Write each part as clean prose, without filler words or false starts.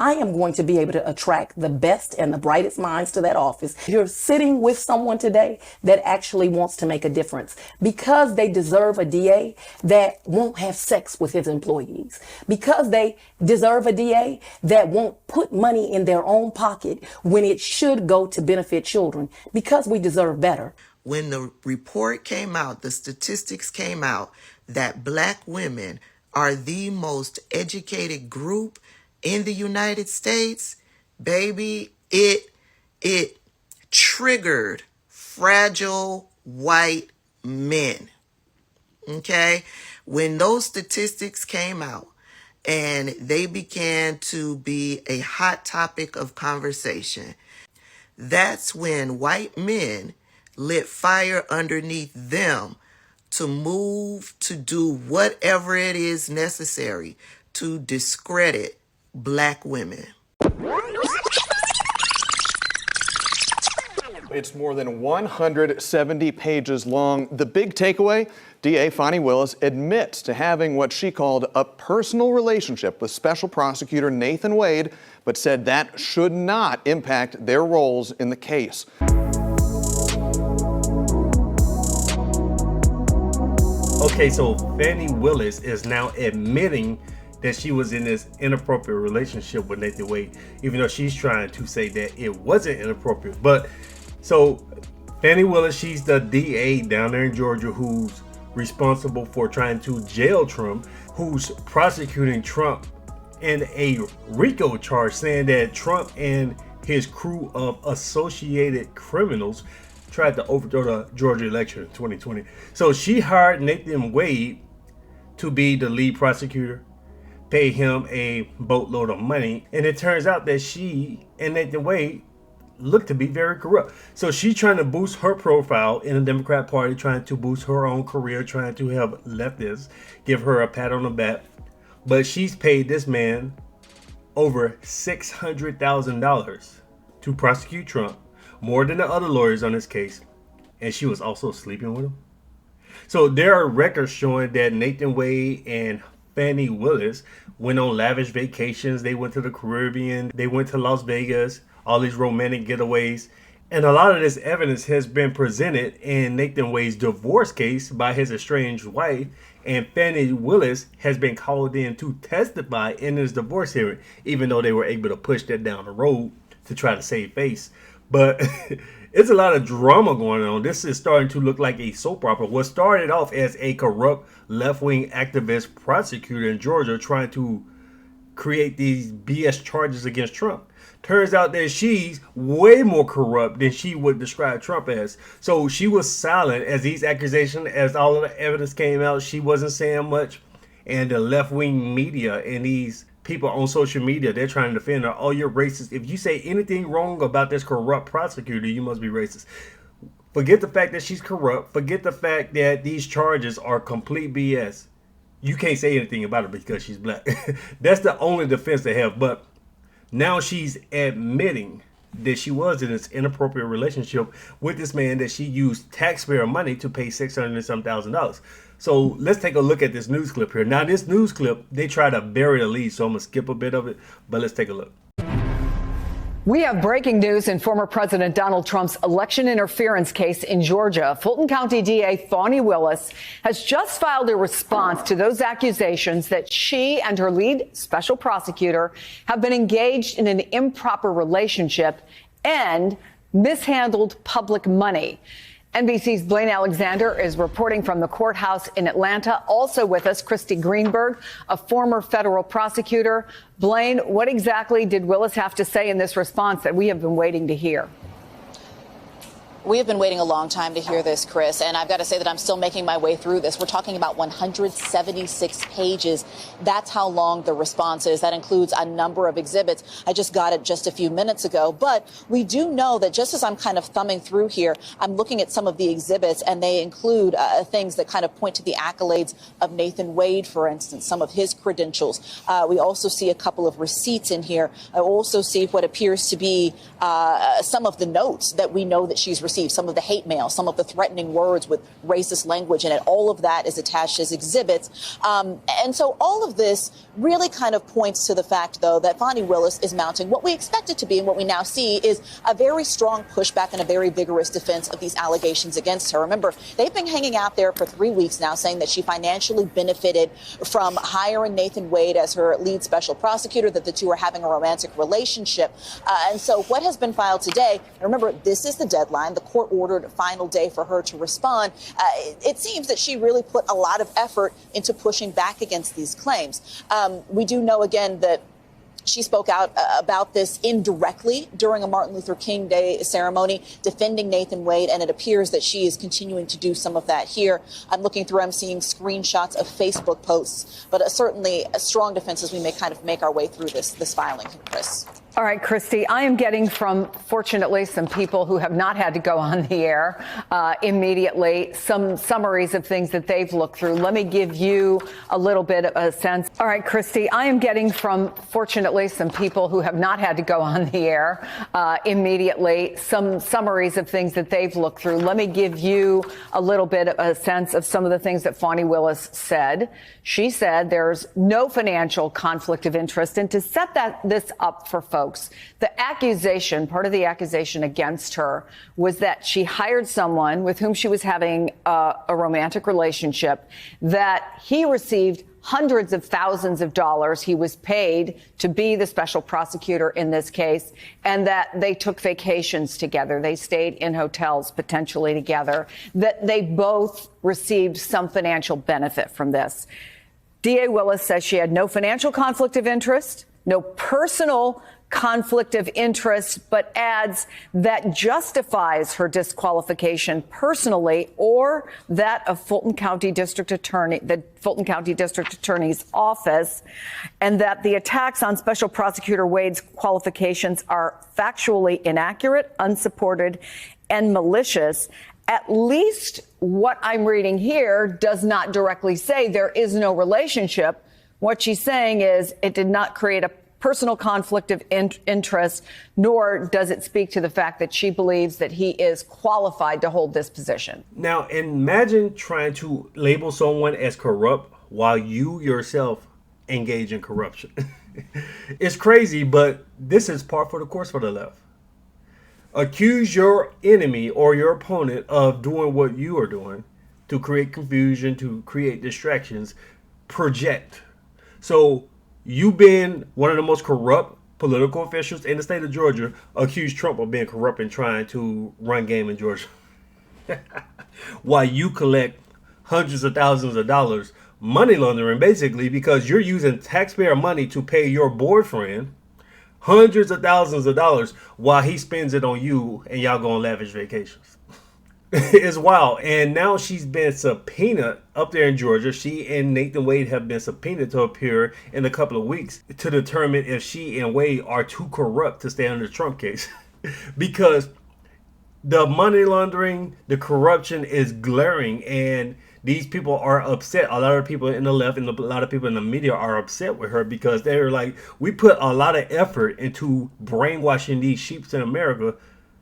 I am going to be able to attract the best and the brightest minds to that office. You're sitting with someone today that actually wants to make a difference because they deserve a DA that won't have sex with his employees, because they deserve a DA that won't put money in their own pocket when it should go to benefit children, because we deserve better. When the report came out, the statistics came out that Black women are the most educated group in the United States, baby, it triggered fragile white men. Okay? When those statistics came out and they began to be a hot topic of conversation, that's when white men lit fire underneath them to move to do whatever it is necessary to discredit Black women. It's more than 170 pages long. The big takeaway, DA Fani Willis admits to having what she called a personal relationship with Special Prosecutor Nathan Wade, but said that should not impact their roles in the case. Okay, so Fani Willis is now admitting that she was in this inappropriate relationship with Nathan Wade, even though she's trying to say that it wasn't inappropriate. But so Fani Willis, she's the DA down there in Georgia who's responsible for trying to jail Trump, who's prosecuting Trump in a RICO charge, saying that Trump and his crew of associated criminals tried to overthrow the Georgia election in 2020. So she hired Nathan Wade to be the lead prosecutor, pay him a boatload of money, and it turns out that she and Nathan Wade look to be very corrupt. So she's trying to boost her profile in the Democrat Party, trying to boost her own career, trying to have leftists give her a pat on the back. But she's paid this man over $600,000 to prosecute Trump, more than the other lawyers on this case, and she was also sleeping with him. So there are records showing that Nathan Wade and Fani Willis went on lavish vacations. They went to the Caribbean, they went to Las Vegas, all these romantic getaways. And a lot of this evidence has been presented in Nathan Wade's divorce case by his estranged wife, and Fani Willis has been called in to testify in his divorce hearing, even though they were able to push that down the road to try to save face. But it's a lot of drama going on. This is starting to look like a soap opera. What started off as a corrupt left-wing activist prosecutor in Georgia trying to create these BS charges against Trump, turns out that she's way more corrupt than she would describe Trump as. So she was silent as these accusations, as all of the evidence came out. She wasn't saying much. And the left-wing media and these people on social media, they're trying to defend her. Oh, you're racist. If you say anything wrong about this corrupt prosecutor, you must be racist. Forget the fact that she's corrupt. Forget the fact that these charges are complete BS. You can't say anything about her because she's Black. That's the only defense they have. But now she's admitting that she was in this inappropriate relationship with this man that she used taxpayer money to pay $600,000 and some. So let's take a look at this news clip here. Now, this news clip, they try to bury the lead, so I'm going to skip a bit of it, but let's take a look. We have breaking news in former President Donald Trump's election interference case in Georgia. Fulton County DA Fani Willis has just filed a response to those accusations that she and her lead special prosecutor have been engaged in an improper relationship and mishandled public money. NBC's Blaine Alexander is reporting from the courthouse in Atlanta. Also with us, Christy Greenberg, a former federal prosecutor. Blaine, what exactly did Willis have to say in this response that we have been waiting to hear? We have been waiting a long time to hear this, Chris, and I've got to say that I'm still making my way through this. We're talking about 176 pages. That's how long the response is. That includes a number of exhibits. I just got it just a few minutes ago. But we do know that just as I'm kind of thumbing through here, I'm looking at some of the exhibits, and they include things that kind of point to the accolades of Nathan Wade, for instance, some of his credentials. We also see a couple of receipts in here. I also see what appears to be some of the notes that we know that she's received received, some of the hate mail, some of the threatening words with racist language in it. All of that is attached as exhibits. And so all of this really kind of points to the fact, though, that Fani Willis is mounting what we expected to be and what we now see is a very strong pushback and a very vigorous defense of these allegations against her. Remember, they've been hanging out there for 3 weeks now saying that she financially benefited from hiring Nathan Wade as her lead special prosecutor, that the two are having a romantic relationship. And so what has been filed today, and remember, this is the deadline, the court-ordered final day for her to respond. It seems that she really put a lot of effort into pushing back against these claims. We do know, again, that she spoke out about this indirectly during a Martin Luther King Day ceremony, defending Nathan Wade, and it appears that she is continuing to do some of that here. I'm looking through, I'm seeing screenshots of Facebook posts, but certainly a strong defense as we may kind of make our way through this filing, Chris. All right, Christy, I am getting from, fortunately, some people who have not had to go on the air immediately, some summaries of things that they've looked through. Let me give you a little bit of a sense. All right, Christy, I am getting from, fortunately, some people who have not had to go on the air immediately, some summaries of things that they've looked through. Let me give you a little bit of a sense of some of the things that Fani Willis said. She said there's no financial conflict of interest. And to set this up for folks, the accusation, part of the accusation against her was that she hired someone with whom she was having a romantic relationship, that he received hundreds of thousands of dollars. He was paid to be the special prosecutor in this case, and that they took vacations together. They stayed in hotels potentially together, that they both received some financial benefit from this. DA Willis says she had no financial conflict of interest, no personal conflict of interest, but adds that justifies her disqualification personally or that of Fulton County District Attorney, the Fulton County District Attorney's office, and that the attacks on Special Prosecutor Wade's qualifications are factually inaccurate, unsupported, and malicious. At least what I'm reading here does not directly say there is no relationship. What she's saying is it did not create a personal conflict of interest, nor does it speak to the fact that she believes that he is qualified to hold this position. Now, imagine trying to label someone as corrupt while you yourself engage in corruption. It's crazy, but this is par for the course for the left. Accuse your enemy or your opponent of doing what you are doing to create confusion, to create distractions, project. So you've been one of the most corrupt political officials in the state of Georgia, accused Trump of being corrupt and trying to run game in Georgia. While you collect hundreds of thousands of dollars money laundering, basically, because you're using taxpayer money to pay your boyfriend hundreds of thousands of dollars while he spends it on you and y'all go on lavish vacations. It's wild. And now she's been subpoenaed up there in Georgia. She and Nathan Wade have been subpoenaed to appear in a couple of weeks to determine if she and Wade are too corrupt to stay on the Trump case. Because the money laundering, the corruption is glaring, and these people are upset. A lot of people in the left and a lot of people in the media are upset with her because they're like, we put a lot of effort into brainwashing these sheeps in America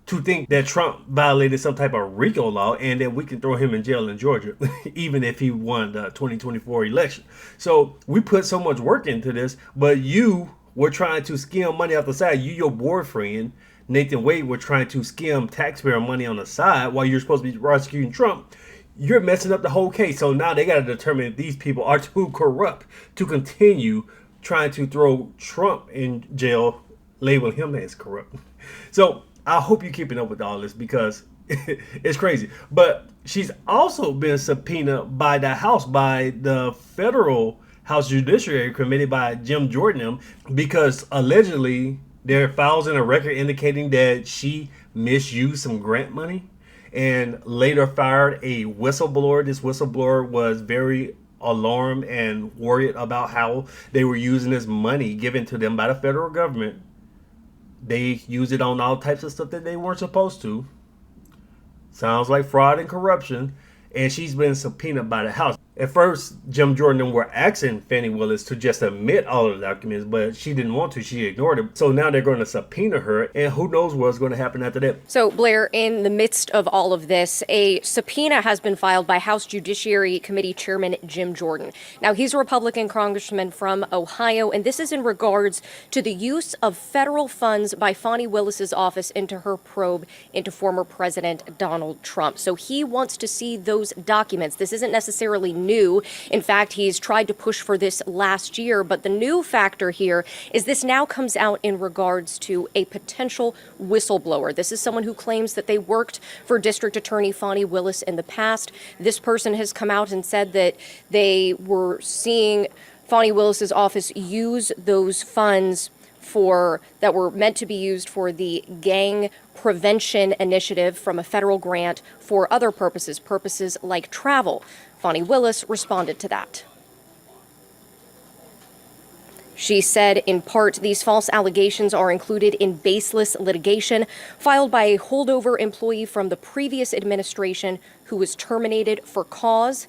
to think that Trump violated some type of RICO law and that we can throw him in jail in Georgia, even if he won the 2024 election. So we put so much work into this, but you were trying to skim money off the side. You, your boyfriend, Nathan Wade, were trying to skim taxpayer money on the side while you're supposed to be prosecuting Trump. You're messing up the whole case. So now they got to determine if these people are too corrupt to continue trying to throw Trump in jail, label him as corrupt. So I hope you're keeping up with all this because it's crazy. But she's also been subpoenaed by the House, by the federal House Judiciary Committee, by Jim Jordan, because allegedly there are files in a record indicating that she misused some grant money and later fired a whistleblower. This whistleblower was very alarmed and worried about how they were using this money given to them by the federal government. They use it on all types of stuff that they weren't supposed to. Sounds like fraud and corruption. And she's been subpoenaed by the House. At first, Jim Jordan and were asking Fani Willis to just admit all of the documents, but she didn't want to. She ignored it. So now they're going to subpoena her, and who knows what's going to happen after that. So, Blair, in the midst of all of this, a subpoena has been filed by House Judiciary Committee Chairman Jim Jordan. Now, he's a Republican congressman from Ohio, and this is in regards to the use of federal funds by Fani Willis's office into her probe into former President Donald Trump. So he wants to see those documents. This isn't necessarily new. In fact, he's tried to push for this last year, but the new factor here is this now comes out in regards to a potential whistleblower. This is someone who claims that they worked for District Attorney Fani Willis in the past. This person has come out and said that they were seeing Fani Willis's office use those funds that were meant to be used for the gang prevention initiative from a federal grant for other purposes like travel. Fani Willis responded to that. She said, in part, these false allegations are included in baseless litigation filed by a holdover employee from the previous administration who was terminated for cause.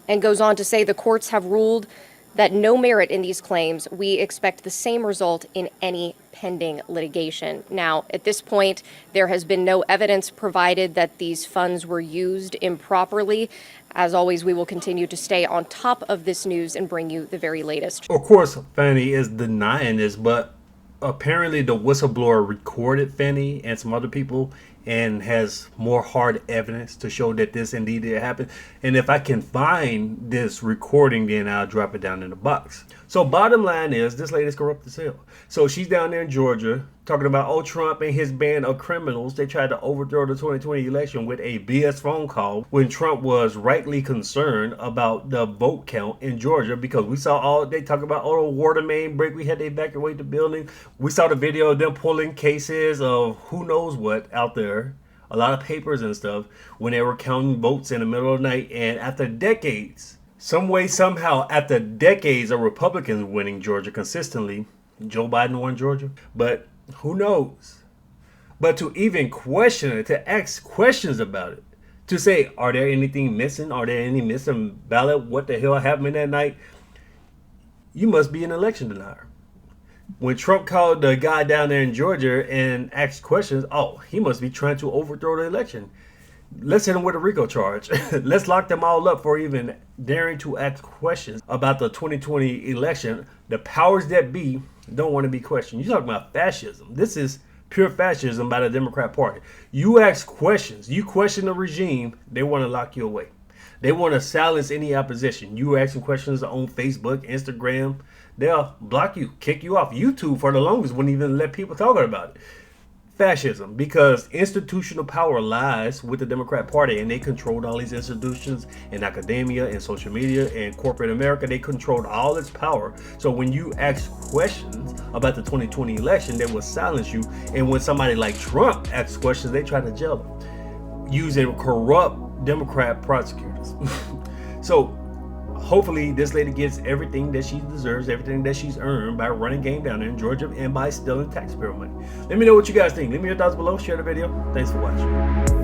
And goes on to say the courts have ruled that no merit in these claims. We expect the same result in any pending litigation. Now, at this point, there has been no evidence provided that these funds were used improperly. As always, we will continue to stay on top of this news and bring you the very latest. Of course, Fani is denying this, but apparently the whistleblower recorded Fani and some other people and has more hard evidence to show that this indeed did happen. And if I can find this recording, then I'll drop it down in the box. So bottom line is, this lady's corrupt as hell. So she's down there in Georgia talking about, Trump and his band of criminals. They tried to overthrow the 2020 election with a BS phone call when Trump was rightly concerned about the vote count in Georgia, because we saw they talk about, the water main break. We had to evacuate the building. We saw the video of them pulling cases of who knows what out there, a lot of papers and stuff, when they were counting votes in the middle of the night. And after decades, some way, somehow, after decades of Republicans winning Georgia consistently, Joe Biden won Georgia, but who knows? But to even question it, to ask questions about it, to say, are there anything missing? Are there any missing ballot? What the hell happened that night? You must be an election denier. When Trump called the guy down there in Georgia and asked questions, he must be trying to overthrow the election. Let's hit him with a RICO charge. Let's lock them all up for even daring to ask questions about the 2020 election. The powers that be don't want to be questioned. You talk about fascism. This is pure fascism by the Democrat Party. You ask questions. You question the regime, they want to lock you away. They want to silence any opposition. You asking questions on Facebook, Instagram, they'll block you, kick you off. YouTube, for the longest, wouldn't even let people talk about it. Fascism, because institutional power lies with the Democrat Party, and they controlled all these institutions in academia and social media and corporate America. They controlled all its power. So when you ask questions about the 2020 election, they will silence you. And when somebody like Trump asks questions, they try to jail them using corrupt Democrat prosecutors. So hopefully this lady gets everything that she deserves, everything that she's earned by running game down there in Georgia and by stealing taxpayer money. Let me know what you guys think. Leave me your thoughts below. Share the video. Thanks for watching.